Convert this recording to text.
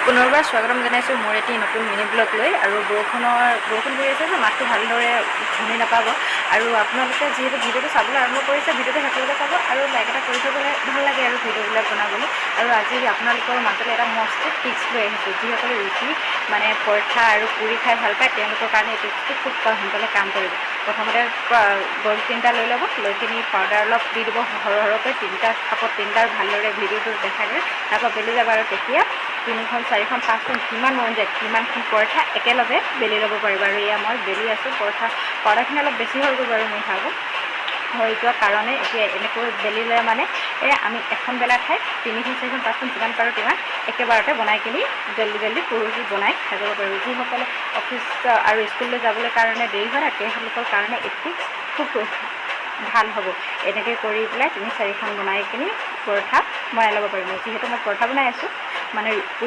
পুনৰবাৰ স্বাগতম জনাইছোঁ মোৰ এটি নতুন মিনি ব্লগ লৈ। আৰু বৰষুণ পৰি আছে যে মাতটো ভালদৰে শুনি নাপাব। আৰু আপোনালোকে যিহেতু ভিডিঅ'টো চাবলৈ আৰম্ভ কৰিছে, ভিডিঅ'টো শেষলৈকে চাব আৰু লাইক এটা কৰি থ'বলৈ ভাল লাগে আৰু ভিডিঅ'বিলাক বনাবলৈ। আৰু আজি আপোনালোকৰ মাজলৈ এটা মস্ত টিপছ লৈ আহিছোঁ। যিসকলে ৰুটি পৰঠা আৰু পুৰি খাই ভাল পায় তেওঁলোকৰ কাৰণে এই টিপছটো খুব সোনকালে কাম কৰিব। প্ৰথমতে বইল 3টা লৈ ল'ব, লৈ কিনি পাউডাৰ অলপ দি দিব সৰহকৈ, 3টা কাপত 3টাৰ ভালদৰে ভিডিঅ'টো দেখাই দিয়ে। তাৰপৰা বেলি যাব আৰু তেতিয়া 3খন 4খন 5খন কিমান মন যায় কিমানখন পৰঠা একেলগে বেলি ল'ব পাৰিব। আৰু এয়া মই বেলি আছোঁ পৰঠাখিনি অলপ বেছি হৈ গ'ল বাৰু মোৰ ভাগত হৈ যোৱাৰ কাৰণে। এতিয়া এনেকৈ বেলিলে আমি এখন বেলা ঠাই 3খন 4খন 5খন যিমান পাৰোঁ তিমান একেবাৰতে বনাই কিনি জল্দি পুৰুষি বনাই খাই যাব পাৰিব। যিসকলে অফিচ আৰু স্কুললৈ যাবলৈ কাৰণে দেৰি হয় তেওঁলোকৰ কাৰণে এটি খুব ভাল হ'ব। এনেকৈ কৰি পেলাই 3-4খন বনাই কিনি পৰঠা বনাই ল'ব পাৰিব। যিহেতু মই পৰঠা বনাই আছোঁ